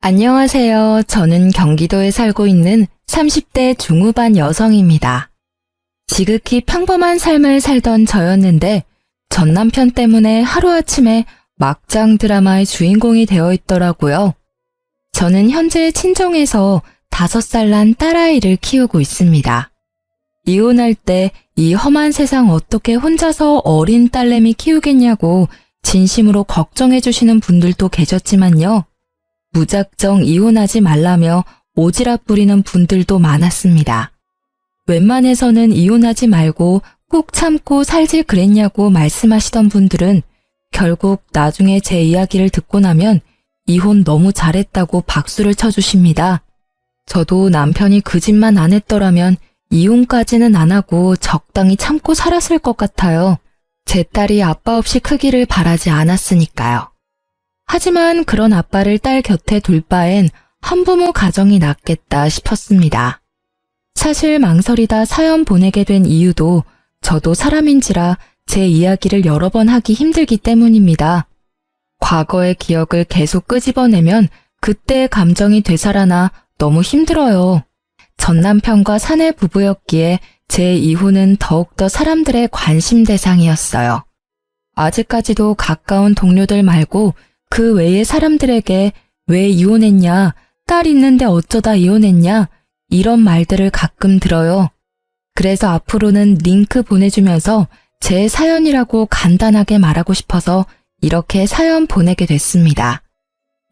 안녕하세요. 저는 경기도에 살고 있는 30대 중후반 여성입니다. 지극히 평범한 삶을 살던 저였는데 전 남편 때문에 하루아침에 막장 드라마의 주인공이 되어 있더라고요. 저는 현재 친정에서 5살 난 딸아이를 키우고 있습니다. 이혼할 때 이 험한 세상 어떻게 혼자서 어린 딸내미 키우겠냐고 진심으로 걱정해 주시는 분들도 계셨지만요. 무작정 이혼하지 말라며 오지랖 부리는 분들도 많았습니다. 웬만해서는 이혼하지 말고 꼭 참고 살지 그랬냐고 말씀하시던 분들은 결국 나중에 제 이야기를 듣고 나면 이혼 너무 잘했다고 박수를 쳐주십니다. 저도 남편이 그 짓만 안 했더라면 이혼까지는 안 하고 적당히 참고 살았을 것 같아요. 제 딸이 아빠 없이 크기를 바라지 않았으니까요. 하지만 그런 아빠를 딸 곁에 둘 바엔 한부모 가정이 낫겠다 싶었습니다. 사실 망설이다 사연 보내게 된 이유도 저도 사람인지라 제 이야기를 여러 번 하기 힘들기 때문입니다. 과거의 기억을 계속 끄집어내면 그때의 감정이 되살아나 너무 힘들어요. 전 남편과 사내 부부였기에 제 이혼은 더욱더 사람들의 관심 대상이었어요. 아직까지도 가까운 동료들 말고 그 외의 사람들에게 왜 이혼했냐, 딸 있는데 어쩌다 이혼했냐, 이런 말들을 가끔 들어요. 그래서 앞으로는 링크 보내주면서 제 사연이라고 간단하게 말하고 싶어서 이렇게 사연 보내게 됐습니다.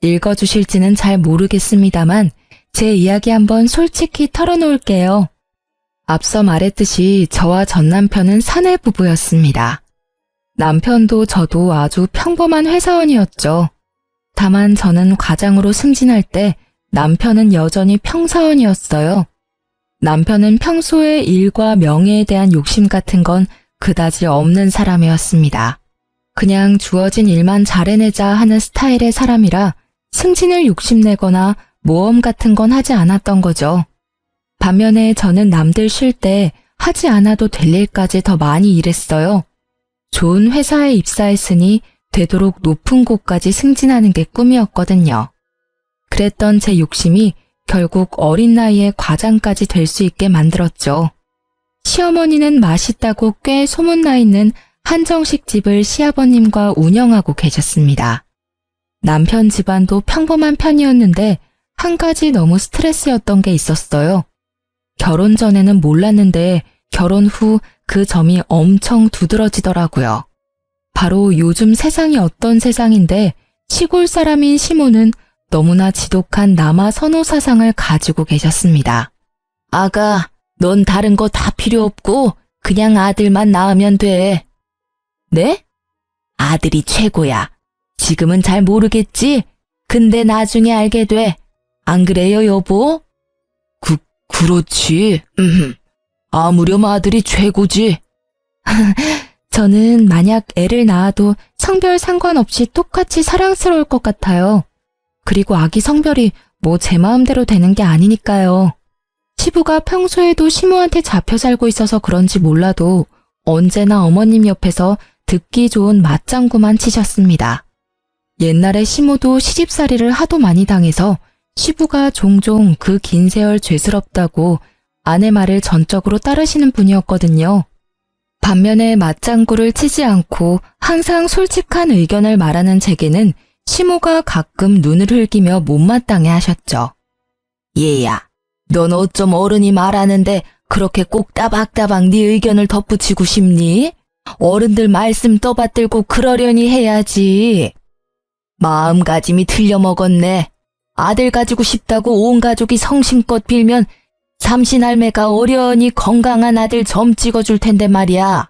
읽어주실지는 잘 모르겠습니다만 제 이야기 한번 솔직히 털어놓을게요. 앞서 말했듯이 저와 전 남편은 사내 부부였습니다. 남편도 저도 아주 평범한 회사원이었죠. 다만 저는 과장으로 승진할 때 남편은 여전히 평사원이었어요. 남편은 평소에 일과 명예에 대한 욕심 같은 건 그다지 없는 사람이었습니다. 그냥 주어진 일만 잘해내자 하는 스타일의 사람이라 승진을 욕심내거나 모험 같은 건 하지 않았던 거죠. 반면에 저는 남들 쉴 때 하지 않아도 될 일까지 더 많이 일했어요. 좋은 회사에 입사했으니 되도록 높은 곳까지 승진하는 게 꿈이었거든요. 그랬던 제 욕심이 결국 어린 나이에 과장까지 될 수 있게 만들었죠. 시어머니는 맛있다고 꽤 소문나 있는 한정식 집을 시아버님과 운영하고 계셨습니다. 남편 집안도 평범한 편이었는데 한 가지 너무 스트레스였던 게 있었어요. 결혼 전에는 몰랐는데 결혼 후 그 점이 엄청 두드러지더라고요. 바로 요즘 세상이 어떤 세상인데 시골 사람인 시모는 너무나 지독한 남아 선호 사상을 가지고 계셨습니다. 아가, 넌 다른 거 다 필요 없고 그냥 아들만 낳으면 돼. 네? 아들이 최고야. 지금은 잘 모르겠지? 근데 나중에 알게 돼. 안 그래요, 여보? 그렇지. 아무렴 아들이 최고지. 저는 만약 애를 낳아도 성별 상관없이 똑같이 사랑스러울 것 같아요. 그리고 아기 성별이 뭐 제 마음대로 되는 게 아니니까요. 시부가 평소에도 시모한테 잡혀 살고 있어서 그런지 몰라도 언제나 어머님 옆에서 듣기 좋은 맞장구만 치셨습니다. 옛날에 시모도 시집살이를 하도 많이 당해서 시부가 종종 그 긴 세월 죄스럽다고 아내 말을 전적으로 따르시는 분이었거든요. 반면에 맞장구를 치지 않고 항상 솔직한 의견을 말하는 제게는 시모가 가끔 눈을 흘기며 못마땅해 하셨죠. 얘야, 넌 어쩜 어른이 말하는데 그렇게 꼭 따박따박 네 의견을 덧붙이고 싶니? 어른들 말씀 떠받들고 그러려니 해야지. 마음가짐이 틀려먹었네. 아들 가지고 싶다고 온 가족이 성심껏 빌면 삼신할매가 어련히 건강한 아들 점 찍어줄 텐데 말이야.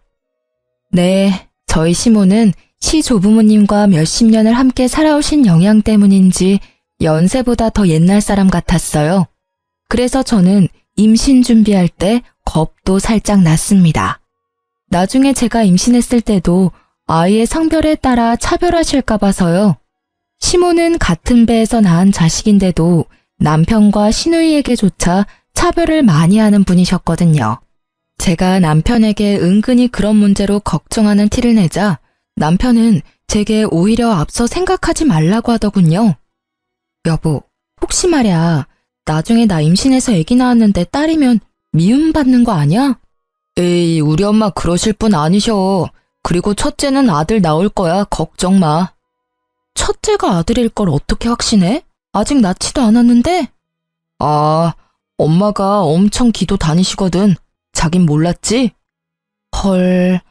네, 저희 시모는 시조부모님과 몇십 년을 함께 살아오신 영향 때문인지 연세보다 더 옛날 사람 같았어요. 그래서 저는 임신 준비할 때 겁도 살짝 났습니다. 나중에 제가 임신했을 때도 아이의 성별에 따라 차별하실까 봐서요. 시모는 같은 배에서 낳은 자식인데도 남편과 시누이에게조차 차별을 많이 하는 분이셨거든요. 제가 남편에게 은근히 그런 문제로 걱정하는 티를 내자 남편은 제게 오히려 앞서 생각하지 말라고 하더군요. 여보, 혹시 말이야, 나중에 나 임신해서 아기 낳았는데 딸이면 미움받는 거 아니야? 에이, 우리 엄마 그러실 분 아니셔. 그리고 첫째는 아들 나올 거야, 걱정 마. 첫째가 아들일 걸 어떻게 확신해? 아직 낳지도 않았는데? 아, 엄마가 엄청 기도 다니시거든. 자긴 몰랐지? 헐,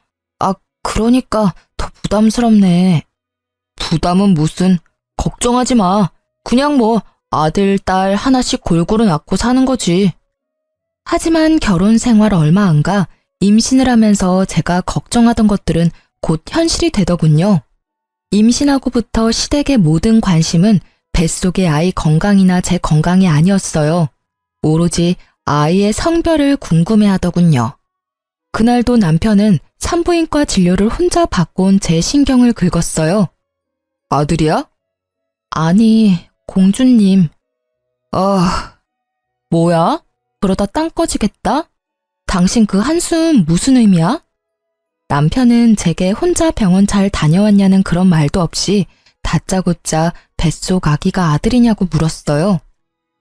그러니까 더 부담스럽네. 부담은 무슨, 걱정하지 마. 그냥 뭐 아들, 딸 하나씩 골고루 낳고 사는 거지. 하지만 결혼 생활 얼마 안 가 임신을 하면서 제가 걱정하던 것들은 곧 현실이 되더군요. 임신하고부터 시댁의 모든 관심은 뱃속의 아이 건강이나 제 건강이 아니었어요. 오로지 아이의 성별을 궁금해하더군요. 그날도 남편은 산부인과 진료를 혼자 받고 온 제 신경을 긁었어요. 아들이야? 아니, 공주님. 뭐야? 그러다 땅 꺼지겠다? 당신 그 한숨 무슨 의미야? 남편은 제게 혼자 병원 잘 다녀왔냐는 그런 말도 없이 다짜고짜 뱃속 아기가 아들이냐고 물었어요.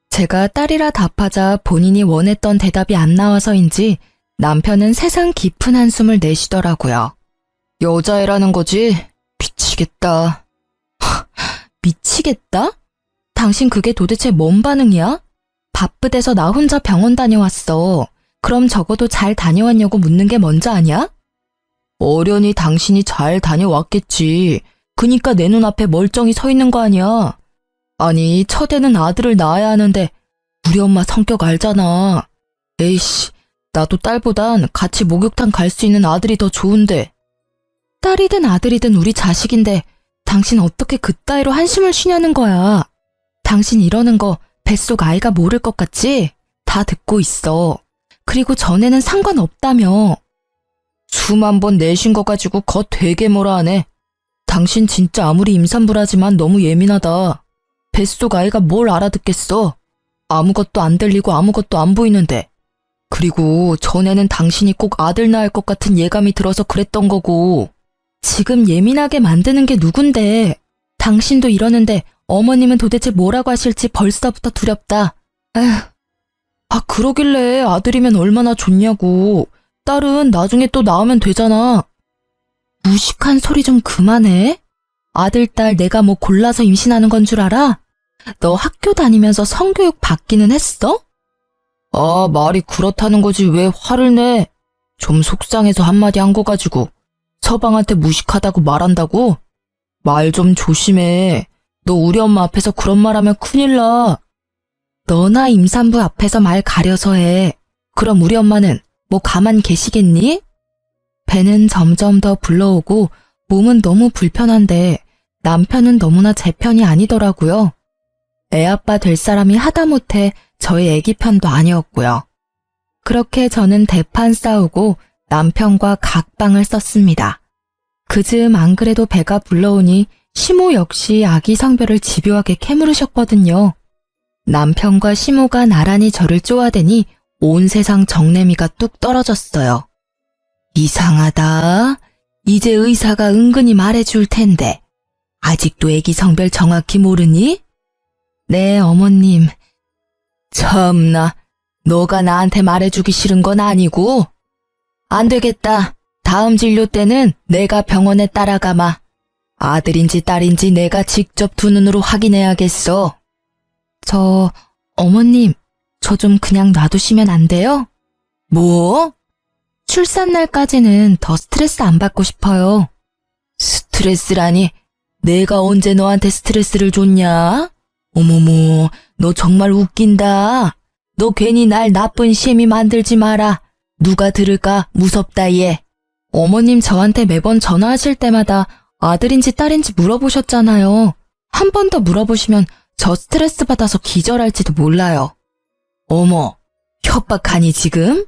제가 딸이라 답하자 본인이 원했던 대답이 안 나와서인지 남편은 세상 깊은 한숨을 내쉬더라고요. 여자애라는 거지? 미치겠다. 미치겠다? 당신 그게 도대체 뭔 반응이야? 바쁘대서 나 혼자 병원 다녀왔어. 그럼 적어도 잘 다녀왔냐고 묻는 게 먼저 아니야? 어련히 당신이 잘 다녀왔겠지. 그니까 내 눈앞에 멀쩡히 서 있는 거 아니야. 아니, 첫애는 아들을 낳아야 하는데 우리 엄마 성격 알잖아. 에이씨, 나도 딸보단 같이 목욕탕 갈 수 있는 아들이 더 좋은데. 딸이든 아들이든 우리 자식인데 당신 어떻게 그따위로 한숨을 쉬냐는 거야. 당신 이러는 거 뱃속 아이가 모를 것 같지? 다 듣고 있어. 그리고 전에는 상관없다며. 수만 번 내쉰 거 가지고 거 되게 뭐라 하네. 당신 진짜 아무리 임산부라지만 너무 예민하다. 뱃속 아이가 뭘 알아듣겠어. 아무것도 안 들리고 아무것도 안 보이는데. 그리고 전에는 당신이 꼭 아들 낳을 것 같은 예감이 들어서 그랬던 거고. 지금 예민하게 만드는 게 누군데. 당신도 이러는데 어머님은 도대체 뭐라고 하실지 벌써부터 두렵다. 에휴. 그러길래 아들이면 얼마나 좋냐고. 딸은 나중에 또 낳으면 되잖아. 무식한 소리 좀 그만해. 아들, 딸 내가 뭐 골라서 임신하는 건 줄 알아? 너 학교 다니면서 성교육 받기는 했어? 말이 그렇다는 거지 왜 화를 내? 좀 속상해서 한마디 한 거 가지고 서방한테 무식하다고 말한다고? 말 좀 조심해. 너 우리 엄마 앞에서 그런 말 하면 큰일 나. 너나 임산부 앞에서 말 가려서 해. 그럼 우리 엄마는 뭐 가만 계시겠니? 배는 점점 더 불러오고 몸은 너무 불편한데 남편은 너무나 제 편이 아니더라고요. 애아빠 될 사람이 하다못해 저희 애기 편도 아니었고요. 그렇게 저는 대판 싸우고 남편과 각방을 썼습니다. 그즈음 안 그래도 배가 불러오니 시모 역시 아기 성별을 집요하게 캐물으셨거든요. 남편과 시모가 나란히 저를 쪼아대니 온 세상 정내미가 뚝 떨어졌어요. 이상하다. 이제 의사가 은근히 말해줄 텐데. 아직도 애기 성별 정확히 모르니? 네, 어머님. 참나, 너가 나한테 말해주기 싫은 건 아니고? 안 되겠다. 다음 진료 때는 내가 병원에 따라가마. 아들인지 딸인지 내가 직접 두 눈으로 확인해야겠어. 어머님, 저 좀 그냥 놔두시면 안 돼요? 뭐? 출산날까지는 더 스트레스 안 받고 싶어요. 스트레스라니? 내가 언제 너한테 스트레스를 줬냐? 어머머, 너 정말 웃긴다. 너 괜히 날 나쁜 시엠이 만들지 마라. 누가 들을까 무섭다 얘. 어머님 저한테 매번 전화하실 때마다 아들인지 딸인지 물어보셨잖아요. 한 번 더 물어보시면 저 스트레스 받아서 기절할지도 몰라요. 어머, 협박하니 지금?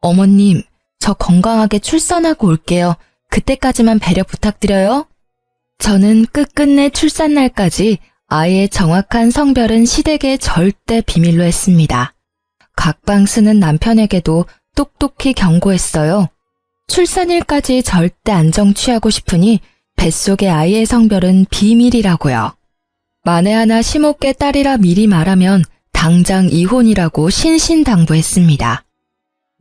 어머님, 저 건강하게 출산하고 올게요. 그때까지만 배려 부탁드려요. 저는 끝끝내 출산날까지 아이의 정확한 성별은 시댁에 절대 비밀로 했습니다. 각방 쓰는 남편에게도 똑똑히 경고했어요. 출산일까지 절대 안정 취하고 싶으니 뱃속의 아이의 성별은 비밀이라고요. 만에 하나 시모께 딸이라 미리 말하면 당장 이혼이라고 신신당부했습니다.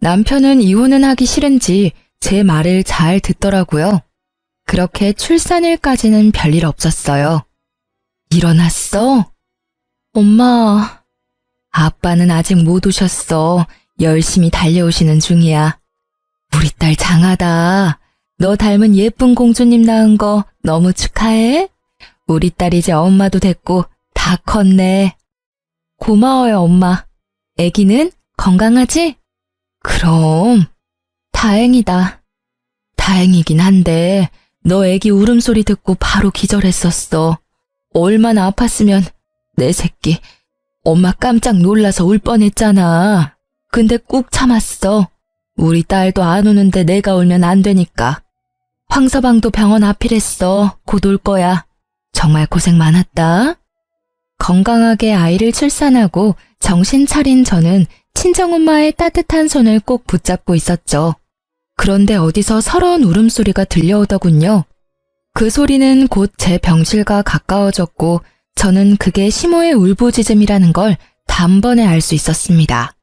남편은 이혼은 하기 싫은지 제 말을 잘 듣더라고요. 그렇게 출산일까지는 별일 없었어요. 일어났어? 엄마, 아빠는 아직 못 오셨어. 열심히 달려오시는 중이야. 우리 딸 장하다. 너 닮은 예쁜 공주님 낳은 거 너무 축하해. 우리 딸 이제 엄마도 됐고 다 컸네. 고마워요, 엄마. 애기는 건강하지? 그럼 다행이다. 다행이긴 한데 너 애기 울음소리 듣고 바로 기절했었어. 얼마나 아팠으면 내 새끼. 엄마 깜짝 놀라서 울 뻔했잖아. 근데 꾹 참았어. 우리 딸도 안 우는데 내가 울면 안 되니까. 황서방도 병원 앞이랬어. 곧 올 거야. 정말 고생 많았다. 건강하게 아이를 출산하고 정신 차린 저는 친정엄마의 따뜻한 손을 꼭 붙잡고 있었죠. 그런데 어디서 서러운 울음소리가 들려오더군요. 그 소리는 곧 제 병실과 가까워졌고 저는 그게 시모의 울부짖음이라는 걸 단번에 알 수 있었습니다.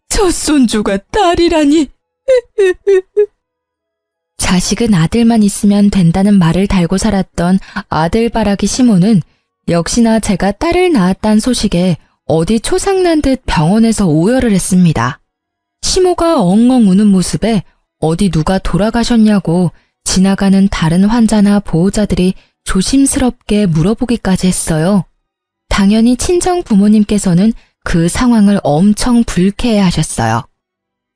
첫 손주가 딸이라니. 자식은 아들만 있으면 된다는 말을 달고 살았던 아들바라기 시모는 역시나 제가 딸을 낳았다는 소식에 어디 초상난 듯 병원에서 오열을 했습니다. 시모가 엉엉 우는 모습에 어디 누가 돌아가셨냐고 지나가는 다른 환자나 보호자들이 조심스럽게 물어보기까지 했어요. 당연히 친정 부모님께서는 그 상황을 엄청 불쾌해하셨어요.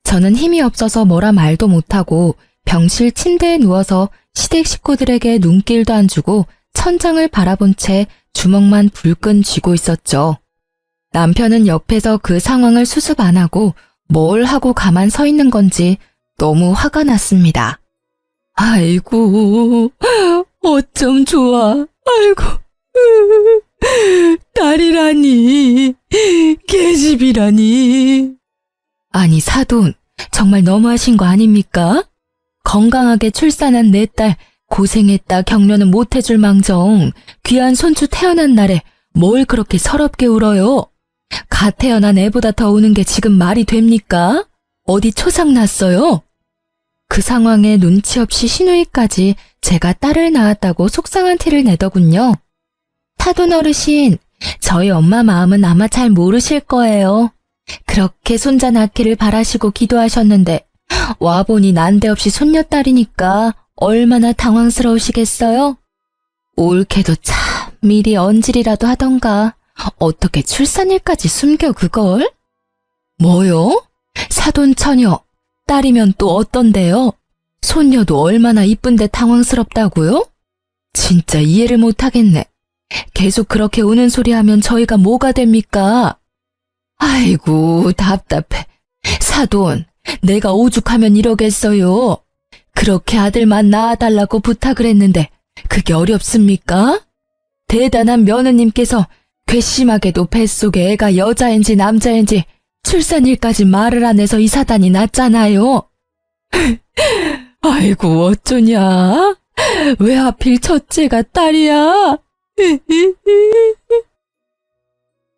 저는 힘이 없어서 뭐라 말도 못하고 병실 침대에 누워서 시댁 식구들에게 눈길도 안 주고 천장을 바라본 채 주먹만 불끈 쥐고 있었죠. 남편은 옆에서 그 상황을 수습 안 하고 뭘 하고 가만 서 있는 건지 너무 화가 났습니다. 아이고, 어쩜 좋아. 아이고, 딸이라니, 계집이라니. 아니, 사돈, 정말 너무하신 거 아닙니까? 건강하게 출산한 내 딸 고생했다 격려는 못해줄 망정 귀한 손주 태어난 날에 뭘 그렇게 서럽게 울어요? 갓 태어난 애보다 더 우는 게 지금 말이 됩니까? 어디 초상 났어요? 그 상황에 눈치 없이 시누이까지 제가 딸을 낳았다고 속상한 티를 내더군요. 타돈 어르신, 저희 엄마 마음은 아마 잘 모르실 거예요. 그렇게 손자 낳기를 바라시고 기도하셨는데 와보니 난데없이 손녀딸이니까 얼마나 당황스러우시겠어요? 올케도 참 미리 언질이라도 하던가 어떻게 출산일까지 숨겨 그걸? 뭐요? 사돈 처녀, 딸이면 또 어떤데요? 손녀도 얼마나 이쁜데 당황스럽다고요? 진짜 이해를 못하겠네. 계속 그렇게 우는 소리 하면 저희가 뭐가 됩니까? 아이고 답답해. 사돈, 내가 오죽하면 이러겠어요. 그렇게 아들만 낳아달라고 부탁을 했는데 그게 어렵습니까? 대단한 며느님께서 괘씸하게도 뱃속에 애가 여자인지 남자인지 출산일까지 말을 안 해서 이 사단이 났잖아요. 아이고 어쩌냐? 왜 하필 첫째가 딸이야?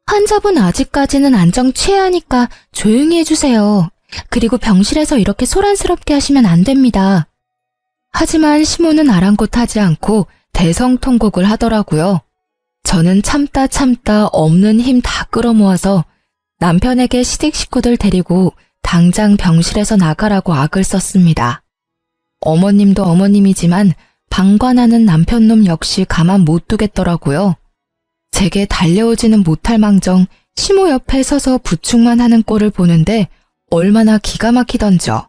환자분 아직까지는 안정 취해하니까 조용히 해주세요. 그리고 병실에서 이렇게 소란스럽게 하시면 안 됩니다. 하지만 시모는 아랑곳하지 않고 대성통곡을 하더라고요. 저는 참다 없는 힘 다 끌어모아서 남편에게 시댁 식구들 데리고 당장 병실에서 나가라고 악을 썼습니다. 어머님도 어머님이지만 방관하는 남편놈 역시 가만 못 두겠더라고요. 제게 달려오지는 못할 망정 시모 옆에 서서 부축만 하는 꼴을 보는데 얼마나 기가 막히던져.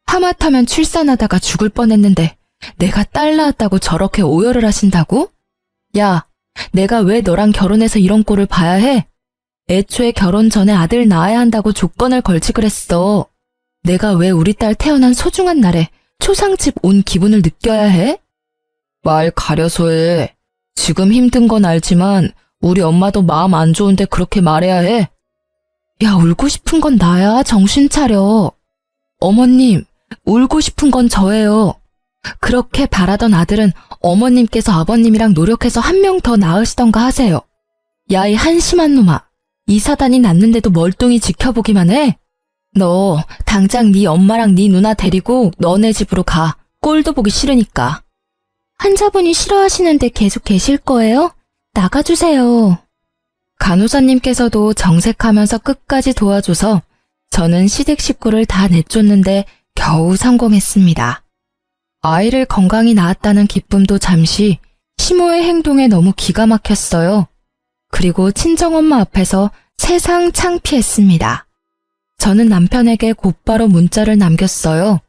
하마터면 출산하다가 죽을 뻔했는데 내가 딸 낳았다고 저렇게 오열을 하신다고? 야, 내가 왜 너랑 결혼해서 이런 꼴을 봐야 해? 애초에 결혼 전에 아들 낳아야 한다고 조건을 걸지 그랬어. 내가 왜 우리 딸 태어난 소중한 날에 초상집 온 기분을 느껴야 해? 말 가려서 해. 지금 힘든 건 알지만 우리 엄마도 마음 안 좋은데 그렇게 말해야 해. 야, 울고 싶은 건 나야. 정신 차려. 어머님, 울고 싶은 건 저예요. 그렇게 바라던 아들은 어머님께서 아버님이랑 노력해서 한 명 더 낳으시던가 하세요. 야, 이 한심한 놈아. 이 사단이 났는데도 멀뚱히 지켜보기만 해? 너 당장 네 엄마랑 네 누나 데리고 너네 집으로 가. 꼴도 보기 싫으니까. 환자분이 싫어하시는데 계속 계실 거예요? 나가주세요. 간호사님께서도 정색하면서 끝까지 도와줘서 저는 시댁 식구를 다 내쫓는데 겨우 성공했습니다. 아이를 건강히 낳았다는 기쁨도 잠시 시모의 행동에 너무 기가 막혔어요. 그리고 친정엄마 앞에서 세상 창피했습니다. 저는 남편에게 곧바로 문자를 남겼어요.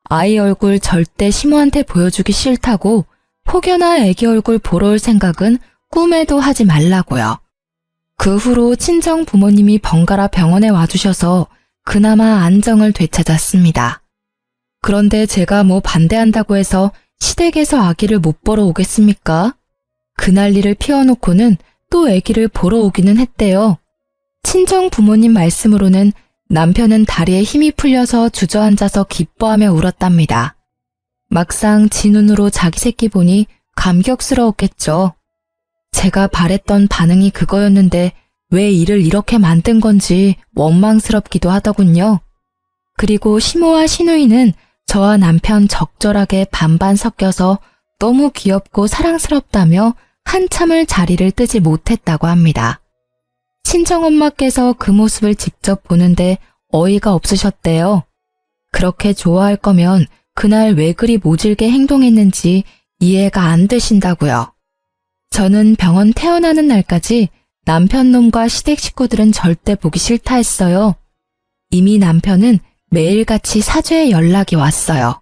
아이 얼굴 절대 시모한테 보여주기 싫다고 혹여나 애기 얼굴 보러 올 생각은 꿈에도 하지 말라고요. 그 후로 친정 부모님이 번갈아 병원에 와주셔서 그나마 안정을 되찾았습니다. 그런데 제가 뭐 반대한다고 해서 시댁에서 아기를 못 보러 오겠습니까? 그 난리를 피워놓고는 또 아기를 보러 오기는 했대요. 친정 부모님 말씀으로는 남편은 다리에 힘이 풀려서 주저앉아서 기뻐하며 울었답니다. 막상 지 눈으로 자기 새끼 보니 감격스러웠겠죠. 제가 바랬던 반응이 그거였는데 왜 일을 이렇게 만든 건지 원망스럽기도 하더군요. 그리고 시모와 시누이는 저와 남편 적절하게 반반 섞여서 너무 귀엽고 사랑스럽다며 한참을 자리를 뜨지 못했다고 합니다. 친정엄마께서 그 모습을 직접 보는데 어이가 없으셨대요. 그렇게 좋아할 거면 그날 왜 그리 모질게 행동했는지 이해가 안 되신다고요. 저는 병원 태어나는 날까지 남편 놈과 시댁 식구들은 절대 보기 싫다 했어요. 이미 남편은 매일같이 사죄의 연락이 왔어요.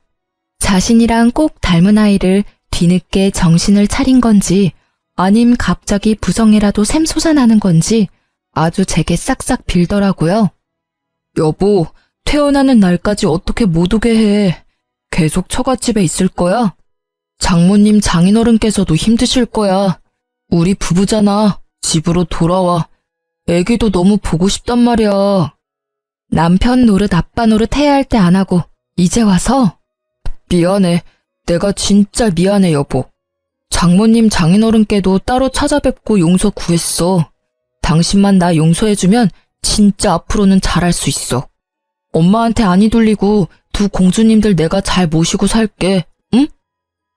자신이랑 꼭 닮은 아이를 뒤늦게 정신을 차린 건지 아님 갑자기 부성이라도 샘솟아나는 건지 아주 제게 싹싹 빌더라고요. 여보, 태어나는 날까지 어떻게 못 오게 해. 계속 처갓집에 있을 거야? 장모님 장인어른께서도 힘드실 거야. 우리 부부잖아. 집으로 돌아와. 애기도 너무 보고 싶단 말이야. 남편 노릇 아빠 노릇 해야 할 때 안 하고 이제 와서? 미안해. 내가 진짜 미안해, 여보. 장모님 장인어른께도 따로 찾아뵙고 용서 구했어. 당신만 나 용서해주면 진짜 앞으로는 잘할 수 있어. 엄마한테 안이 돌리고 두 공주님들 내가 잘 모시고 살게. 응?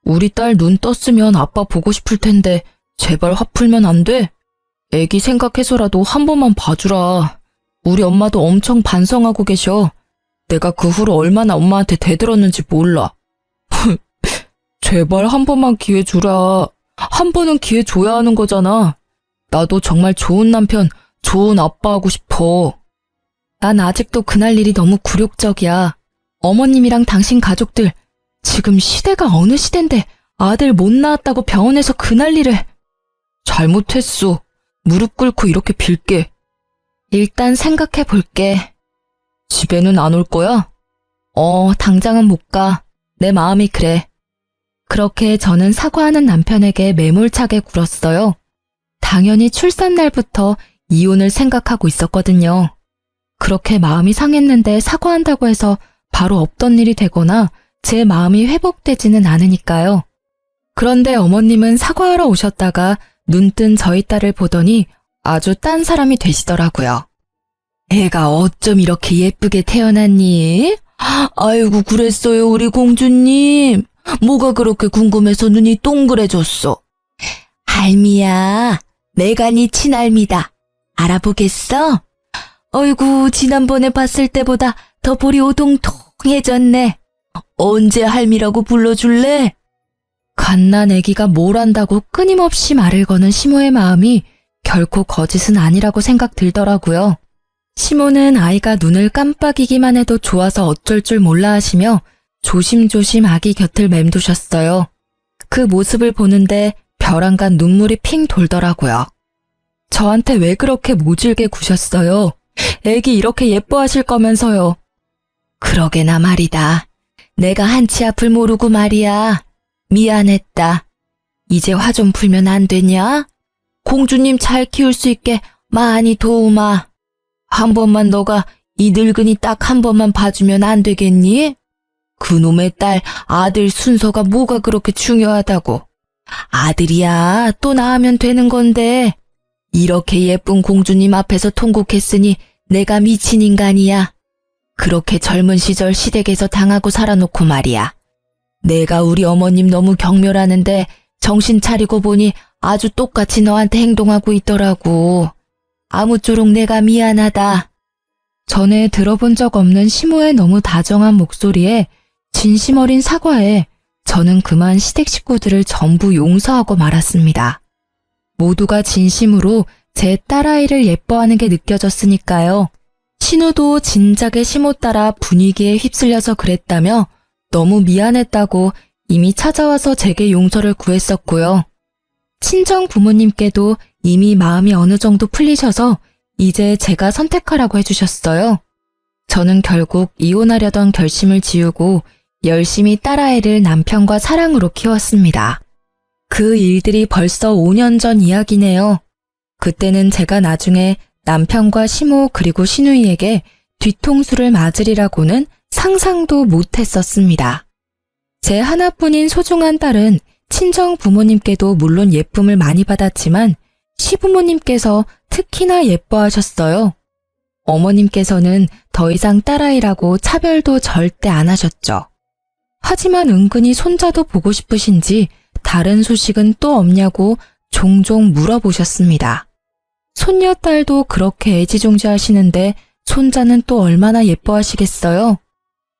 우리 딸 눈 떴으면 아빠 보고 싶을 텐데 제발 화 풀면 안 돼? 애기 생각해서라도 한 번만 봐주라. 우리 엄마도 엄청 반성하고 계셔. 내가 그 후로 얼마나 엄마한테 대들었는지 몰라. 제발 한 번만 기회 주라. 한 번은 기회 줘야 하는 거잖아. 나도 정말 좋은 남편, 좋은 아빠 하고 싶어. 난 아직도 그날 일이 너무 굴욕적이야. 어머님이랑 당신 가족들, 지금 시대가 어느 시대인데 아들 못 낳았다고 병원에서 그 난리를. 잘못했어. 무릎 꿇고 이렇게 빌게. 일단 생각해 볼게. 집에는 안 올 거야? 당장은 못 가. 내 마음이 그래. 그렇게 저는 사과하는 남편에게 매몰차게 굴었어요. 당연히 출산 날부터 이혼을 생각하고 있었거든요. 그렇게 마음이 상했는데 사과한다고 해서 바로 없던 일이 되거나 제 마음이 회복되지는 않으니까요. 그런데 어머님은 사과하러 오셨다가 눈뜬 저희 딸을 보더니 아주 딴 사람이 되시더라고요. 애가 어쩜 이렇게 예쁘게 태어났니? 아이고 그랬어요 우리 공주님. 뭐가 그렇게 궁금해서 눈이 동그래졌어. 할미야, 내가 네 친할미다. 알아보겠어? 어이구 지난번에 봤을 때보다 더 볼이 오동통해졌네. 언제 할미라고 불러줄래? 갓난 애기가 뭘 안다고 끊임없이 말을 거는 시모의 마음이 결코 거짓은 아니라고 생각 들더라고요. 시모는 아이가 눈을 깜빡이기만 해도 좋아서 어쩔 줄 몰라 하시며 조심조심 아기 곁을 맴도셨어요. 그 모습을 보는데 벼랑간 눈물이 핑 돌더라고요. 저한테 왜 그렇게 모질게 구셨어요? 애기 이렇게 예뻐하실 거면서요. 그러게나 말이다. 내가 한치 앞을 모르고 말이야. 미안했다. 이제 화 좀 풀면 안 되냐? 공주님 잘 키울 수 있게 많이 도우마. 한 번만 너가 이 늙은이 딱 한 번만 봐주면 안 되겠니? 그놈의 딸, 아들 순서가 뭐가 그렇게 중요하다고. 아들이야, 또 낳으면 되는 건데. 이렇게 예쁜 공주님 앞에서 통곡했으니 내가 미친 인간이야. 그렇게 젊은 시절 시댁에서 당하고 살아놓고 말이야. 내가 우리 어머님 너무 경멸하는데 정신 차리고 보니 아주 똑같이 너한테 행동하고 있더라고. 아무쪼록 내가 미안하다. 전에 들어본 적 없는 시모의 너무 다정한 목소리에 진심 어린 사과에 저는 그만 시댁 식구들을 전부 용서하고 말았습니다. 모두가 진심으로 제 딸아이를 예뻐하는 게 느껴졌으니까요. 신우도 진작에 시모 따라 분위기에 휩쓸려서 그랬다며 너무 미안했다고 이미 찾아와서 제게 용서를 구했었고요. 친정 부모님께도 이미 마음이 어느 정도 풀리셔서 이제 제가 선택하라고 해주셨어요. 저는 결국 이혼하려던 결심을 지우고 열심히 딸아이를 남편과 사랑으로 키웠습니다. 그 일들이 벌써 5년 전 이야기네요. 그때는 제가 나중에 남편과 시모 그리고 시누이에게 뒤통수를 맞으리라고는 상상도 못했었습니다. 제 하나뿐인 소중한 딸은 친정 부모님께도 물론 예쁨을 많이 받았지만 시부모님께서 특히나 예뻐하셨어요. 어머님께서는 더 이상 딸아이라고 차별도 절대 안 하셨죠. 하지만 은근히 손자도 보고 싶으신지 다른 소식은 또 없냐고 종종 물어보셨습니다. 손녀딸도 그렇게 애지중지하시는데 손자는 또 얼마나 예뻐하시겠어요?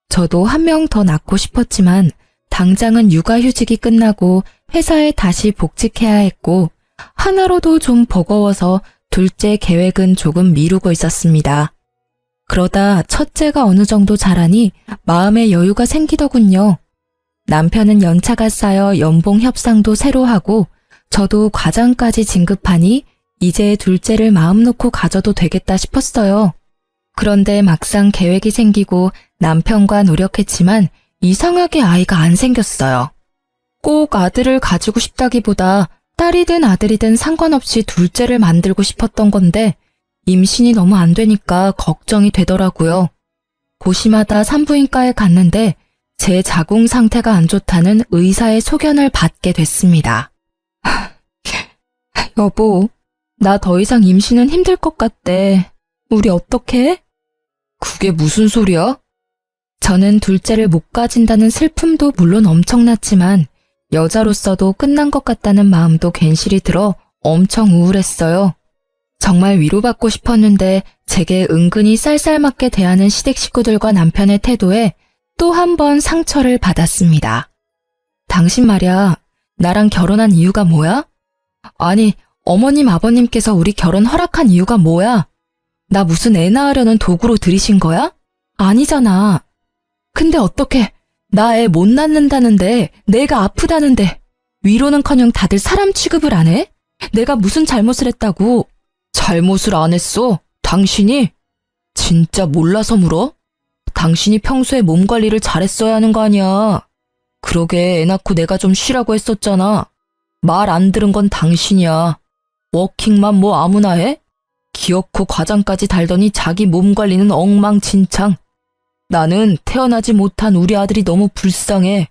저도 한 명 더 낳고 싶었지만 당장은 육아휴직이 끝나고 회사에 다시 복직해야 했고 하나로도 좀 버거워서 둘째 계획은 조금 미루고 있었습니다. 그러다 첫째가 어느 정도 자라니 마음의 여유가 생기더군요. 남편은 연차가 쌓여 연봉 협상도 새로 하고 저도 과장까지 진급하니 이제 둘째를 마음 놓고 가져도 되겠다 싶었어요. 그런데 막상 계획이 생기고 남편과 노력했지만 이상하게 아이가 안 생겼어요. 꼭 아들을 가지고 싶다기보다 딸이든 아들이든 상관없이 둘째를 만들고 싶었던 건데 임신이 너무 안 되니까 걱정이 되더라고요. 고심하다 산부인과에 갔는데 제 자궁 상태가 안 좋다는 의사의 소견을 받게 됐습니다. 여보, 나 더 이상 임신은 힘들 것 같대. 우리 어떡해? 그게 무슨 소리야? 저는 둘째를 못 가진다는 슬픔도 물론 엄청났지만 여자로서도 끝난 것 같다는 마음도 괜시리 들어 엄청 우울했어요. 정말 위로받고 싶었는데 제게 은근히 쌀쌀맞게 대하는 시댁 식구들과 남편의 태도에 또 한 번 상처를 받았습니다. 당신 말이야, 나랑 결혼한 이유가 뭐야? 아니, 어머님 아버님께서 우리 결혼 허락한 이유가 뭐야? 나 무슨 애 낳으려는 도구로 들이신 거야? 아니잖아. 근데 어떻게 나 애 못 낳는다는데 내가 아프다는데 위로는커녕 다들 사람 취급을 안 해? 내가 무슨 잘못을 했다고? 잘못을 안 했어? 당신이? 진짜 몰라서 물어? 당신이 평소에 몸 관리를 잘했어야 하는 거 아니야. 그러게 애 낳고 내가 좀 쉬라고 했었잖아. 말 안 들은 건 당신이야. 워킹맘 뭐 아무나 해? 기어코 과장까지 달더니 자기 몸 관리는 엉망진창. 나는 태어나지 못한 우리 아들이 너무 불쌍해.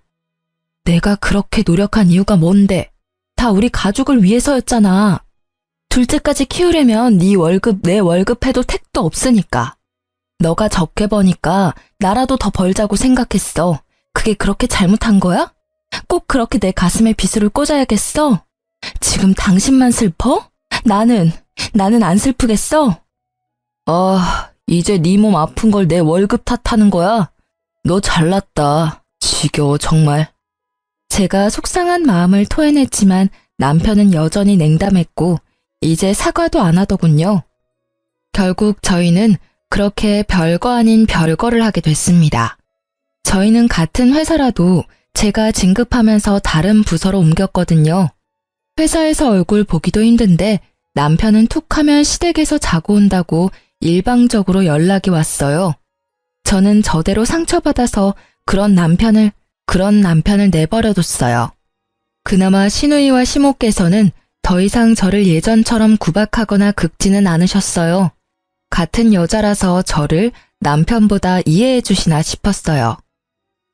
내가 그렇게 노력한 이유가 뭔데? 다 우리 가족을 위해서였잖아. 둘째까지 키우려면 네 월급 내 월급 해도 택도 없으니까. 너가 적게 버니까 나라도 더 벌자고 생각했어. 그게 그렇게 잘못한 거야? 꼭 그렇게 내 가슴에 비수를 꽂아야겠어? 지금 당신만 슬퍼? 나는 안 슬프겠어? 이제 네 몸 아픈 걸 내 월급 탓하는 거야? 너 잘났다. 지겨워 정말. 제가 속상한 마음을 토해냈지만 남편은 여전히 냉담했고 이제 사과도 안 하더군요. 결국 저희는 그렇게 별거 아닌 별거를 하게 됐습니다. 저희는 같은 회사라도 제가 진급하면서 다른 부서로 옮겼거든요. 회사에서 얼굴 보기도 힘든데 남편은 툭 하면 시댁에서 자고 온다고 일방적으로 연락이 왔어요. 저는 저대로 상처받아서 그런 남편을 내버려뒀어요. 그나마 시누이와 시모께서는 더 이상 저를 예전처럼 구박하거나 긁지는 않으셨어요. 같은 여자라서 저를 남편보다 이해해 주시나 싶었어요.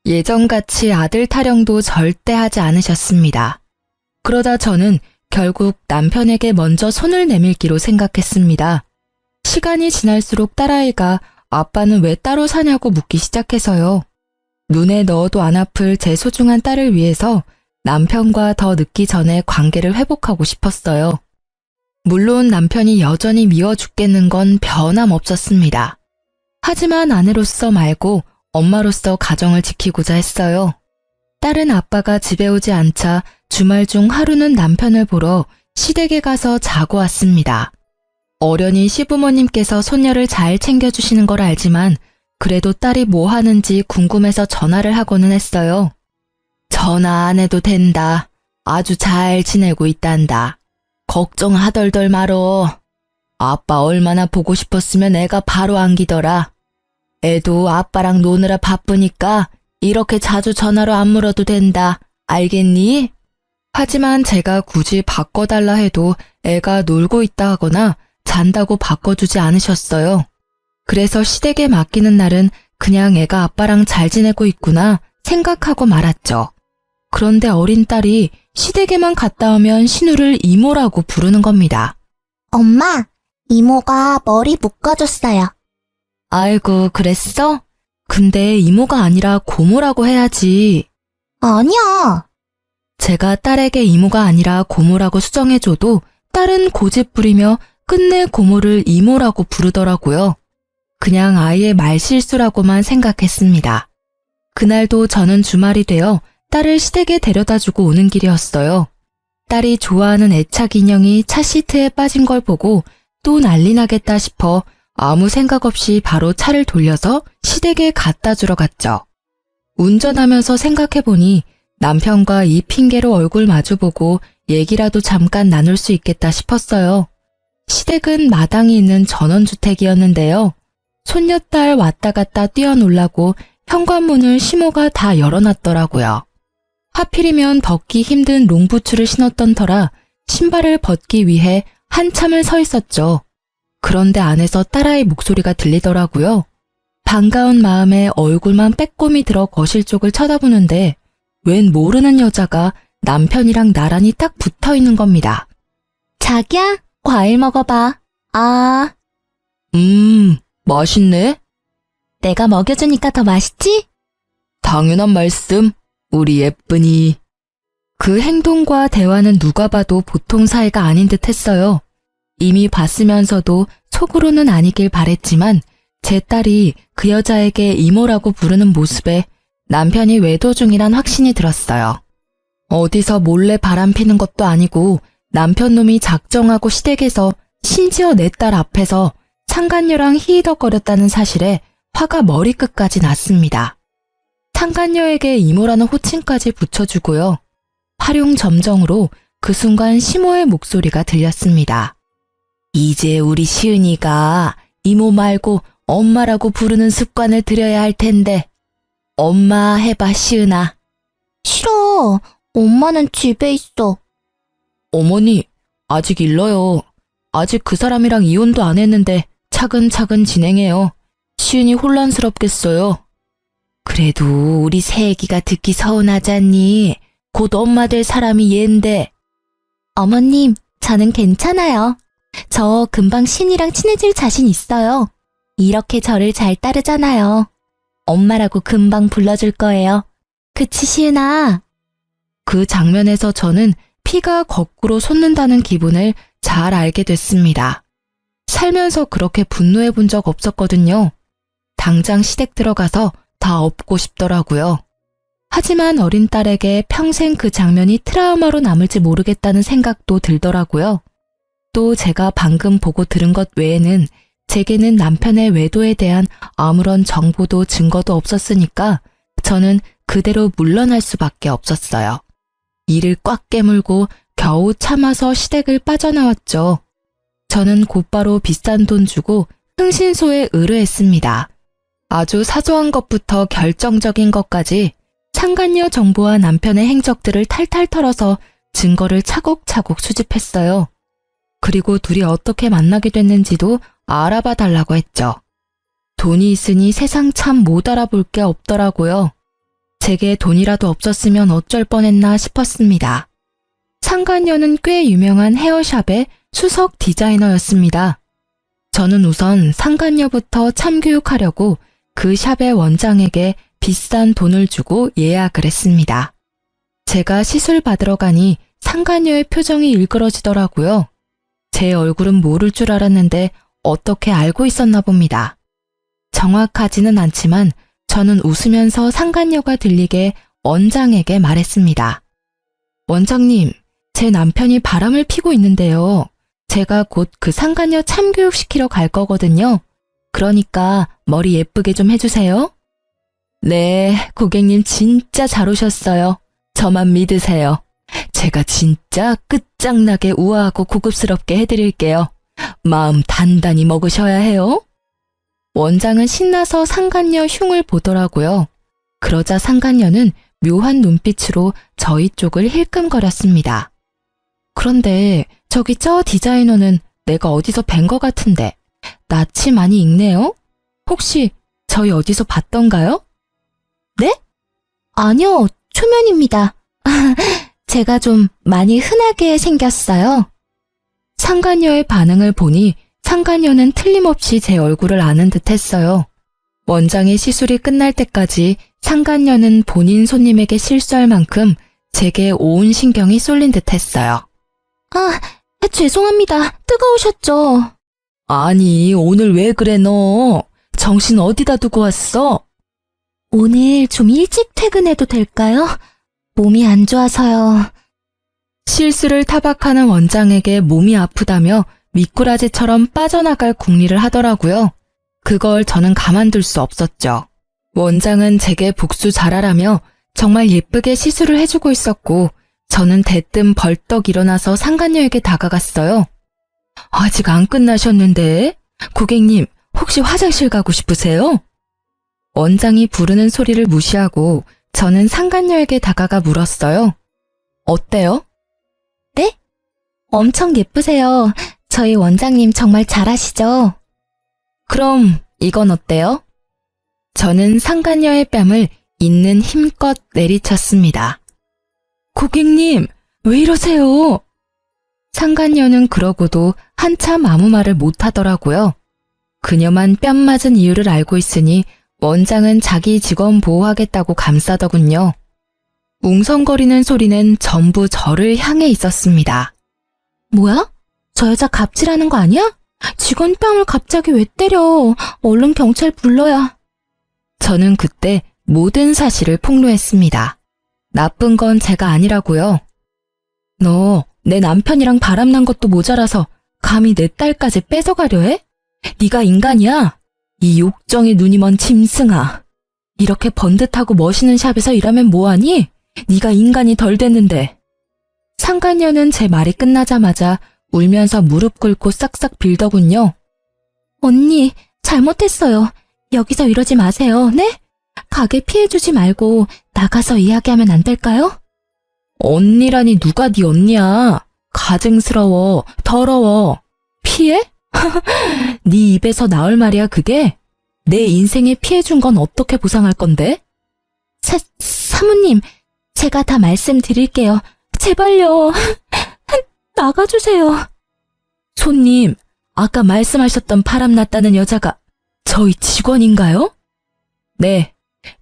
예전같이 아들 타령도 절대 하지 않으셨습니다. 그러다 저는 결국 남편에게 먼저 손을 내밀기로 생각했습니다. 시간이 지날수록 딸아이가 아빠는 왜 따로 사냐고 묻기 시작해서요. 눈에 넣어도 안 아플 제 소중한 딸을 위해서 남편과 더 늦기 전에 관계를 회복하고 싶었어요. 물론 남편이 여전히 미워 죽겠는 건 변함없었습니다. 하지만 아내로서 말고 엄마로서 가정을 지키고자 했어요. 딸은 아빠가 집에 오지 않자 주말 중 하루는 남편을 보러 시댁에 가서 자고 왔습니다. 어련히 시부모님께서 손녀를 잘 챙겨주시는 걸 알지만 그래도 딸이 뭐 하는지 궁금해서 전화를 하고는 했어요. 전화 안 해도 된다. 아주 잘 지내고 있단다. 걱정하덜덜 말어. 아빠 얼마나 보고 싶었으면 애가 바로 안기더라. 애도 아빠랑 노느라 바쁘니까 이렇게 자주 전화로 안 물어도 된다. 알겠니? 하지만 제가 굳이 바꿔달라 해도 애가 놀고 있다 하거나 잔다고 바꿔주지 않으셨어요. 그래서 시댁에 맡기는 날은 그냥 애가 아빠랑 잘 지내고 있구나 생각하고 말았죠. 그런데 어린 딸이 시댁에만 갔다 오면 신우를 이모라고 부르는 겁니다. 엄마, 이모가 머리 묶어줬어요. 아이고, 그랬어? 근데 이모가 아니라 고모라고 해야지. 아니야. 제가 딸에게 이모가 아니라 고모라고 수정해줘도 딸은 고집 부리며 끝내 고모를 이모라고 부르더라고요. 그냥 아이의 말실수라고만 생각했습니다. 그날도 저는 주말이 되어 딸을 시댁에 데려다주고 오는 길이었어요. 딸이 좋아하는 애착 인형이 차 시트에 빠진 걸 보고 또 난리 나겠다 싶어 아무 생각 없이 바로 차를 돌려서 시댁에 갖다 주러 갔죠. 운전하면서 생각해보니 남편과 이 핑계로 얼굴 마주보고 얘기라도 잠깐 나눌 수 있겠다 싶었어요. 시댁은 마당이 있는 전원주택이었는데요. 손녀딸 왔다 갔다 뛰어놀라고 현관문을 시모가 다 열어놨더라고요. 하필이면 벗기 힘든 롱부츠를 신었던 터라 신발을 벗기 위해 한참을 서 있었죠. 그런데 안에서 딸아이 목소리가 들리더라고요. 반가운 마음에 얼굴만 빼꼼히 들어 거실 쪽을 쳐다보는데 웬 모르는 여자가 남편이랑 나란히 딱 붙어 있는 겁니다. 자기야, 과일 먹어봐. 아, 맛있네? 내가 먹여주니까 더 맛있지? 당연한 말씀, 우리 예쁜이. 그 행동과 대화는 누가 봐도 보통 사이가 아닌 듯 했어요. 이미 봤으면서도 속으로는 아니길 바랬지만 제 딸이 그 여자에게 이모라고 부르는 모습에 남편이 외도 중이란 확신이 들었어요. 어디서 몰래 바람피는 것도 아니고 남편 놈이 작정하고 시댁에서 심지어 내 딸 앞에서 상간녀랑 히히덕거렸다는 사실에 화가 머리끝까지 났습니다. 상간녀에게 이모라는 호칭까지 붙여주고요. 활용점정으로 그 순간 시모의 목소리가 들렸습니다. 이제 우리 시은이가 이모 말고 엄마라고 부르는 습관을 들여야 할 텐데. 엄마 해봐, 시은아. 싫어. 엄마는 집에 있어. 어머니, 아직 일러요. 아직 그 사람이랑 이혼도 안 했는데 차근차근 진행해요. 시은이 혼란스럽겠어요. 그래도 우리 새애기가 듣기 서운하잖니. 곧 엄마 될 사람이 얜데. 어머님, 저는 괜찮아요. 저 금방 신이랑 친해질 자신 있어요. 이렇게 저를 잘 따르잖아요. 엄마라고 금방 불러줄 거예요. 그치, 시은아? 그 장면에서 저는 피가 거꾸로 솟는다는 기분을 잘 알게 됐습니다. 살면서 그렇게 분노해 본 적 없었거든요. 당장 시댁 들어가서 다 엎고 싶더라고요. 하지만 어린 딸에게 평생 그 장면이 트라우마로 남을지 모르겠다는 생각도 들더라고요. 또 제가 방금 보고 들은 것 외에는 제게는 남편의 외도에 대한 아무런 정보도 증거도 없었으니까 저는 그대로 물러날 수밖에 없었어요. 이를 꽉 깨물고 겨우 참아서 시댁을 빠져나왔죠. 저는 곧바로 비싼 돈 주고 흥신소에 의뢰했습니다. 아주 사소한 것부터 결정적인 것까지 상간녀 정보와 남편의 행적들을 탈탈 털어서 증거를 차곡차곡 수집했어요. 그리고 둘이 어떻게 만나게 됐는지도 알아봐 달라고 했죠. 돈이 있으니 세상 참 못 알아볼 게 없더라고요. 제게 돈이라도 없었으면 어쩔 뻔했나 싶었습니다. 상간녀는 꽤 유명한 헤어샵의 수석 디자이너였습니다. 저는 우선 상간녀부터 참교육하려고 그 샵의 원장에게 비싼 돈을 주고 예약을 했습니다. 제가 시술 받으러 가니 상간녀의 표정이 일그러지더라고요. 제 얼굴은 모를 줄 알았는데 어떻게 알고 있었나 봅니다. 정확하지는 않지만 저는 웃으면서 상간녀가 들리게 원장에게 말했습니다. 원장님, 제 남편이 바람을 피고 있는데요. 제가 곧 그 상간녀 참교육시키러 갈 거거든요. 그러니까 머리 예쁘게 좀 해주세요. 네, 고객님 진짜 잘 오셨어요. 저만 믿으세요. 제가 진짜 끝장나게 우아하고 고급스럽게 해드릴게요. 마음 단단히 먹으셔야 해요. 원장은 신나서 상간녀 흉을 보더라고요. 그러자 상간녀는 묘한 눈빛으로 저희 쪽을 힐끔거렸습니다. 그런데 저기 저 디자이너는 내가 어디서 뵌 것 같은데 낯이 많이 익네요? 혹시 저희 어디서 봤던가요? 네? 아니요, 초면입니다. 제가 좀 많이 흔하게 생겼어요. 상간녀의 반응을 보니 상간녀는 틀림없이 제 얼굴을 아는 듯 했어요. 원장의 시술이 끝날 때까지 상간녀는 본인 손님에게 실수할 만큼 제게 온 신경이 쏠린 듯 했어요. 아, 죄송합니다. 뜨거우셨죠? 아니, 오늘 왜 그래 너? 정신 어디다 두고 왔어? 오늘 좀 일찍 퇴근해도 될까요? 몸이 안 좋아서요. 실수를 타박하는 원장에게 몸이 아프다며 미꾸라지처럼 빠져나갈 궁리를 하더라고요. 그걸 저는 가만둘 수 없었죠. 원장은 제게 복수 잘하라며 정말 예쁘게 시술을 해주고 있었고 저는 대뜸 벌떡 일어나서 상간녀에게 다가갔어요. 아직 안 끝나셨는데? 고객님, 혹시 화장실 가고 싶으세요? 원장이 부르는 소리를 무시하고 저는 상간녀에게 다가가 물었어요. 어때요? 네? 엄청 예쁘세요. 저희 원장님 정말 잘하시죠? 그럼 이건 어때요? 저는 상간녀의 뺨을 있는 힘껏 내리쳤습니다. 고객님, 왜 이러세요? 상간녀는 그러고도 한참 아무 말을 못하더라고요. 그녀만 뺨 맞은 이유를 알고 있으니 원장은 자기 직원 보호하겠다고 감싸더군요. 웅성거리는 소리는 전부 저를 향해 있었습니다. 뭐야? 저 여자 갑질하는 거 아니야? 직원 뺨을 갑자기 왜 때려? 얼른 경찰 불러야. 저는 그때 모든 사실을 폭로했습니다. 나쁜 건 제가 아니라고요. 너 내 남편이랑 바람난 것도 모자라서 감히 내 딸까지 뺏어가려 해? 네가 인간이야? 이 욕정의 눈이 먼 짐승아. 이렇게 번듯하고 멋있는 샵에서 일하면 뭐하니? 네가 인간이 덜 됐는데. 상간녀는 제 말이 끝나자마자 울면서 무릎 꿇고 싹싹 빌더군요. 언니, 잘못했어요. 여기서 이러지 마세요, 네? 가게 피해주지 말고 나가서 이야기하면 안 될까요? 언니라니 누가 네 언니야. 가증스러워, 더러워. 피해? 네 입에서 나올 말이야 그게? 내 인생에 피해준 건 어떻게 보상할 건데? 사모님, 제가 다 말씀드릴게요. 제발요. 나가주세요. 손님, 아까 말씀하셨던 바람났다는 여자가 저희 직원인가요? 네,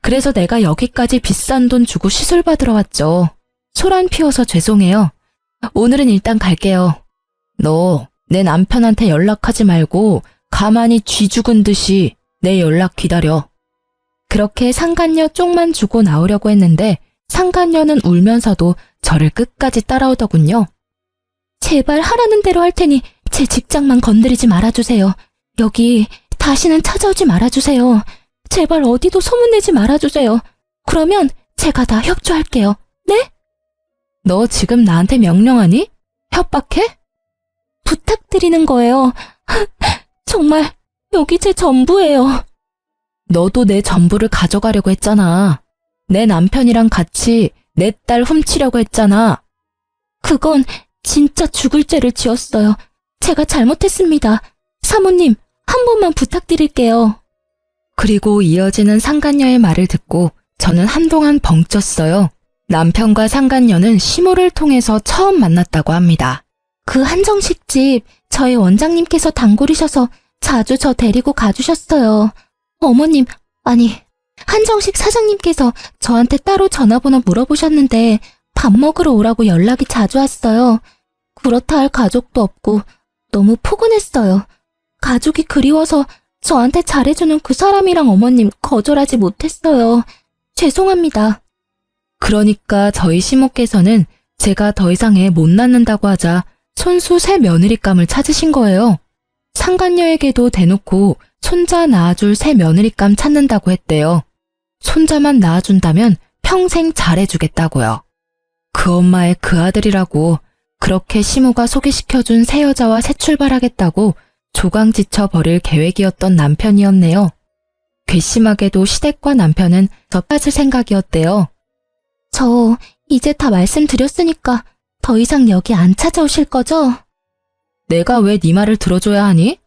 그래서 내가 여기까지 비싼 돈 주고 시술 받으러 왔죠. 소란 피워서 죄송해요. 오늘은 일단 갈게요. 너 내 남편한테 연락하지 말고 가만히 쥐 죽은 듯이 내 연락 기다려. 그렇게 상간녀 쪽만 주고 나오려고 했는데 상간녀는 울면서도 저를 끝까지 따라오더군요. 제발 하라는 대로 할 테니 제 직장만 건드리지 말아주세요. 여기 다시는 찾아오지 말아주세요. 제발 어디도 소문내지 말아주세요. 그러면 제가 다 협조할게요. 네? 너 지금 나한테 명령하니? 협박해? 부탁드리는 거예요. 정말 여기 제 전부예요. 너도 내 전부를 가져가려고 했잖아. 내 남편이랑 같이 내 딸 훔치려고 했잖아. 그건 진짜 죽을 죄를 지었어요. 제가 잘못했습니다. 사모님, 한 번만 부탁드릴게요. 그리고 이어지는 상간녀의 말을 듣고 저는 한동안 벙쪘어요. 남편과 상간녀는 시모를 통해서 처음 만났다고 합니다. 그 한정식 집 저희 원장님께서 단골이셔서 자주 저 데리고 가주셨어요. 어머님, 아니, 한정식 사장님께서 저한테 따로 전화번호 물어보셨는데 밥 먹으러 오라고 연락이 자주 왔어요. 그렇다 할 가족도 없고 너무 포근했어요. 가족이 그리워서 저한테 잘해주는 그 사람이랑 어머님 거절하지 못했어요. 죄송합니다. 그러니까 저희 시모께서는 제가 더 이상 애 못 낳는다고 하자 손수 새 며느리감을 찾으신 거예요. 상간녀에게도 대놓고 손자 낳아줄 새 며느리감 찾는다고 했대요. 손자만 낳아준다면 평생 잘해주겠다고요. 그 엄마의 그 아들이라고 그렇게 시모가 소개시켜준 새 여자와 새 출발하겠다고 조강지쳐 버릴 계획이었던 남편이었네요. 괘씸하게도 시댁과 남편은 저 빠질 생각이었대요. 저 이제 다 말씀드렸으니까 더 이상 여기 안 찾아오실 거죠? 내가 왜 네 말을 들어줘야 하니?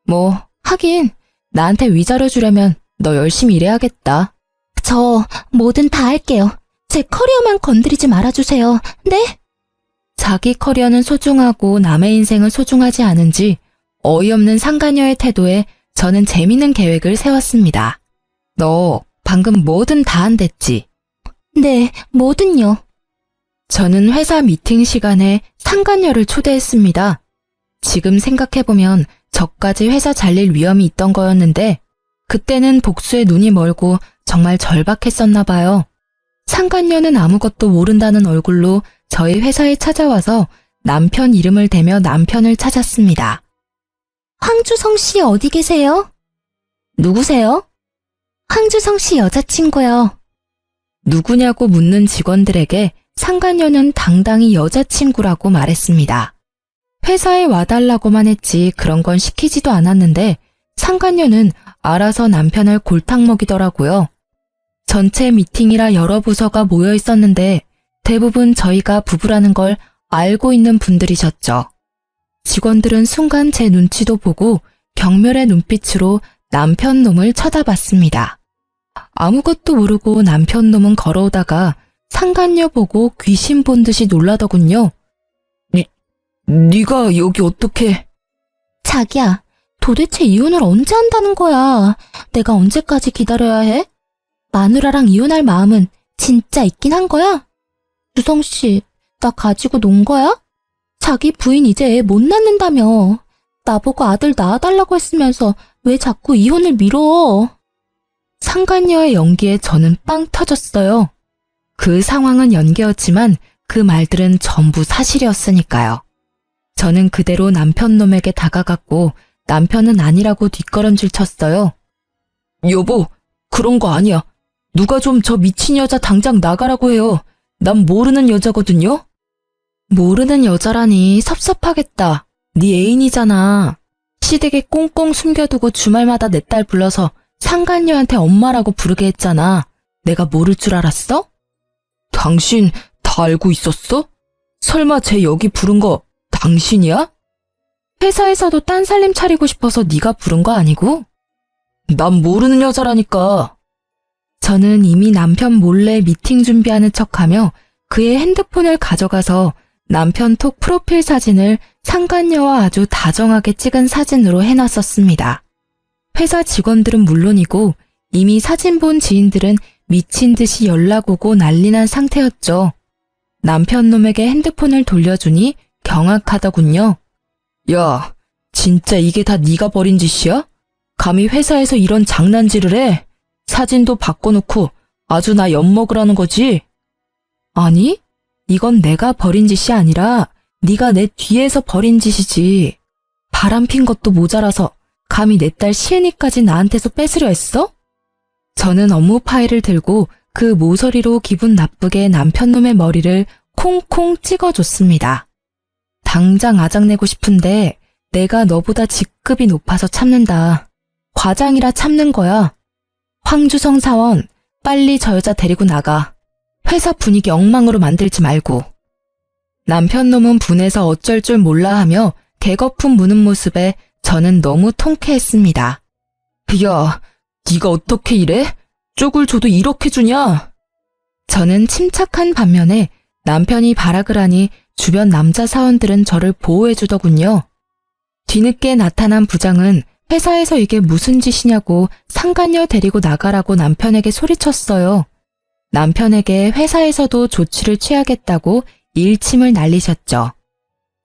뭐 하긴 나한테 위자료 주려면 너 열심히 일해야겠다. 저 뭐든 다 할게요. 제 커리어만 건드리지 말아주세요. 네? 자기 커리어는 소중하고 남의 인생은 소중하지 않은지 어이없는 상간녀의 태도에 저는 재밌는 계획을 세웠습니다. 너 방금 뭐든 다 한댔지? 네, 뭐든요. 저는 회사 미팅 시간에 상간녀를 초대했습니다. 지금 생각해보면 저까지 회사 잘릴 위험이 있던 거였는데 그때는 복수에 눈이 멀고 정말 절박했었나 봐요. 상간녀는 아무것도 모른다는 얼굴로 저희 회사에 찾아와서 남편 이름을 대며 남편을 찾았습니다. 황주성 씨 어디 계세요? 누구세요? 황주성 씨 여자친구요. 누구냐고 묻는 직원들에게 상간녀는 당당히 여자친구라고 말했습니다. 회사에 와달라고만 했지 그런 건 시키지도 않았는데 상간녀는 알아서 남편을 골탕 먹이더라고요. 전체 미팅이라 여러 부서가 모여 있었는데 대부분 저희가 부부라는 걸 알고 있는 분들이셨죠. 직원들은 순간 제 눈치도 보고 경멸의 눈빛으로 남편 놈을 쳐다봤습니다. 아무것도 모르고 남편 놈은 걸어오다가 상간녀 보고 귀신 본 듯이 놀라더군요. 네가 여기 어떻게... 자기야, 도대체 이혼을 언제 한다는 거야? 내가 언제까지 기다려야 해? 마누라랑 이혼할 마음은 진짜 있긴 한 거야? 주성 씨, 나 가지고 논 거야? 자기 부인 이제 애 못 낳는다며. 나보고 아들 낳아달라고 했으면서 왜 자꾸 이혼을 미뤄? 상간녀의 연기에 저는 빵 터졌어요. 그 상황은 연기였지만 그 말들은 전부 사실이었으니까요. 저는 그대로 남편 놈에게 다가갔고 남편은 아니라고 뒷걸음질 쳤어요. 여보, 그런 거 아니야. 누가 좀 저 미친 여자 당장 나가라고 해요. 난 모르는 여자거든요. 모르는 여자라니 섭섭하겠다. 네 애인이잖아. 시댁에 꽁꽁 숨겨두고 주말마다 내 딸 불러서 상간녀한테 엄마라고 부르게 했잖아. 내가 모를 줄 알았어? 당신 다 알고 있었어? 설마 쟤 여기 부른 거 당신이야? 회사에서도 딴 살림 차리고 싶어서 네가 부른 거 아니고? 난 모르는 여자라니까. 저는 이미 남편 몰래 미팅 준비하는 척하며 그의 핸드폰을 가져가서 남편 톡 프로필 사진을 상간녀와 아주 다정하게 찍은 사진으로 해놨었습니다. 회사 직원들은 물론이고 이미 사진 본 지인들은 미친 듯이 연락 오고 난리난 상태였죠. 남편 놈에게 핸드폰을 돌려주니 경악하더군요. 야, 진짜 이게 다 네가 벌인 짓이야? 감히 회사에서 이런 장난질을 해? 사진도 바꿔놓고 아주 나 엿먹으라는 거지? 아니, 이건 내가 벌인 짓이 아니라 네가 내 뒤에서 벌인 짓이지. 바람핀 것도 모자라서 감히 내 딸 시은이까지 나한테서 뺏으려 했어? 저는 업무 파일을 들고 그 모서리로 기분 나쁘게 남편 놈의 머리를 콩콩 찍어줬습니다. 당장 아작내고 싶은데 내가 너보다 직급이 높아서 참는다. 과장이라 참는 거야. 황주성 사원, 빨리 저 여자 데리고 나가. 회사 분위기 엉망으로 만들지 말고. 남편 놈은 분해서 어쩔 줄 몰라 하며 개거품 무는 모습에 저는 너무 통쾌했습니다. 야, 네가 어떻게 이래? 이쪽을 줘도 이렇게 주냐? 저는 침착한 반면에 남편이 발악을 하니 주변 남자 사원들은 저를 보호해주더군요. 뒤늦게 나타난 부장은 회사에서 이게 무슨 짓이냐고 상간녀 데리고 나가라고 남편에게 소리쳤어요. 남편에게 회사에서도 조치를 취하겠다고 일침을 날리셨죠.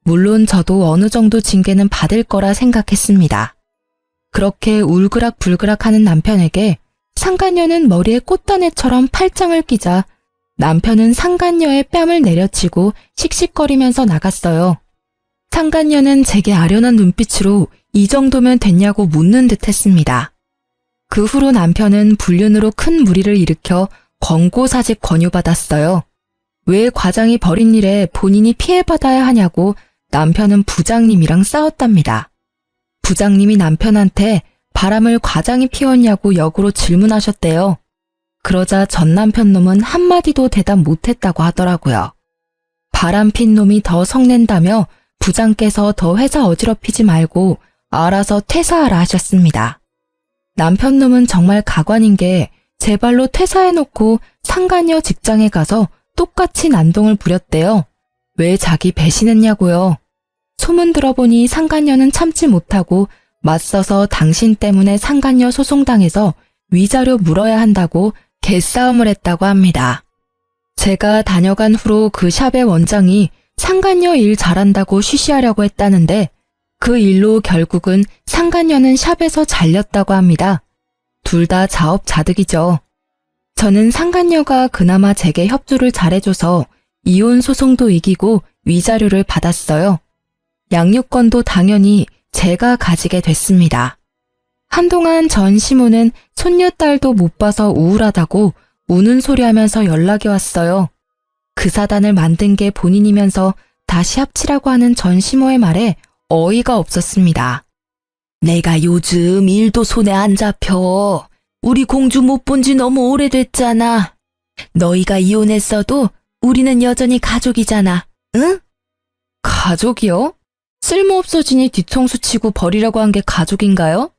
물론 저도 어느 정도 징계는 받을 거라 생각했습니다. 그렇게 울그락불그락하는 남편에게 상간녀는 머리에 꽃다네처럼 팔짱을 끼자 남편은 상간녀의 뺨을 내려치고 씩씩거리면서 나갔어요. 상간녀는 제게 아련한 눈빛으로 이 정도면 됐냐고 묻는 듯 했습니다. 그 후로 남편은 불륜으로 큰 무리를 일으켜 권고사직 권유받았어요. 왜 과장이 벌인 일에 본인이 피해받아야 하냐고 남편은 부장님이랑 싸웠답니다. 부장님이 남편한테 바람을 과장이 피웠냐고 역으로 질문하셨대요. 그러자 전 남편 놈은 한마디도 대답 못했다고 하더라고요. 바람 핀 놈이 더 성낸다며 부장께서 더 회사 어지럽히지 말고 알아서 퇴사하라 하셨습니다. 남편 놈은 정말 가관인 게 제 발로 퇴사해놓고 상간녀 직장에 가서 똑같이 난동을 부렸대요. 왜 자기 배신했냐고요. 소문 들어보니 상간녀는 참지 못하고 맞서서 당신 때문에 상간녀 소송당해서 위자료 물어야 한다고 개싸움을 했다고 합니다. 제가 다녀간 후로 그 샵의 원장이 상간녀 일 잘한다고 쉬쉬하려고 했다는데 그 일로 결국은 상간녀는 샵에서 잘렸다고 합니다. 둘 다 자업자득이죠. 저는 상간녀가 그나마 제게 협조를 잘해줘서 이혼 소송도 이기고 위자료를 받았어요. 양육권도 당연히 제가 가지게 됐습니다. 한동안 전 시모는 손녀딸도 못 봐서 우울하다고 우는 소리 하면서 연락이 왔어요. 그 사단을 만든 게 본인이면서 다시 합치라고 하는 전 시모의 말에 어이가 없었습니다. 내가 요즘 일도 손에 안 잡혀. 우리 공주 못 본 지 너무 오래됐잖아. 너희가 이혼했어도 우리는 여전히 가족이잖아. 응? 가족이요? 쓸모없어지니 뒤통수 치고 버리라고 한 게 가족인가요?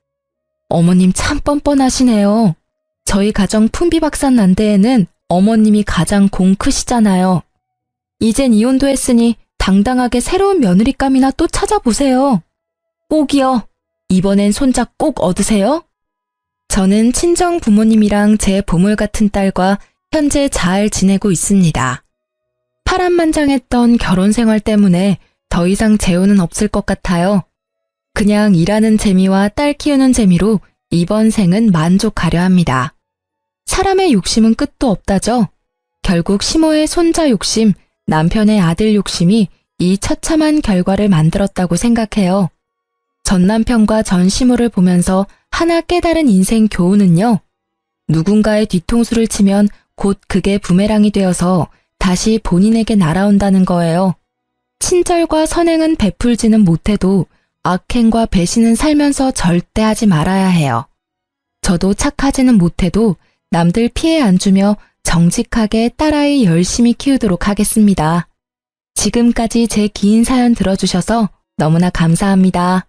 어머님 참 뻔뻔하시네요. 저희 가정 풍비박산 난 데에는 어머님이 가장 공 크시잖아요. 이젠 이혼도 했으니 당당하게 새로운 며느리감이나 또 찾아보세요. 꼭이요. 이번엔 손자 꼭 얻으세요. 저는 친정 부모님이랑 제 보물 같은 딸과 현재 잘 지내고 있습니다. 파란만장했던 결혼 생활 때문에 더 이상 재혼은 없을 것 같아요. 그냥 일하는 재미와 딸 키우는 재미로 이번 생은 만족하려 합니다. 사람의 욕심은 끝도 없다죠. 결국 시모의 손자 욕심, 남편의 아들 욕심이 이 처참한 결과를 만들었다고 생각해요. 전 남편과 전 시모를 보면서 하나 깨달은 인생 교훈은요. 누군가의 뒤통수를 치면 곧 그게 부메랑이 되어서 다시 본인에게 날아온다는 거예요. 친절과 선행은 베풀지는 못해도 악행과 배신은 살면서 절대 하지 말아야 해요. 저도 착하지는 못해도 남들 피해 안 주며 정직하게 딸아이 열심히 키우도록 하겠습니다. 지금까지 제 긴 사연 들어주셔서 너무나 감사합니다.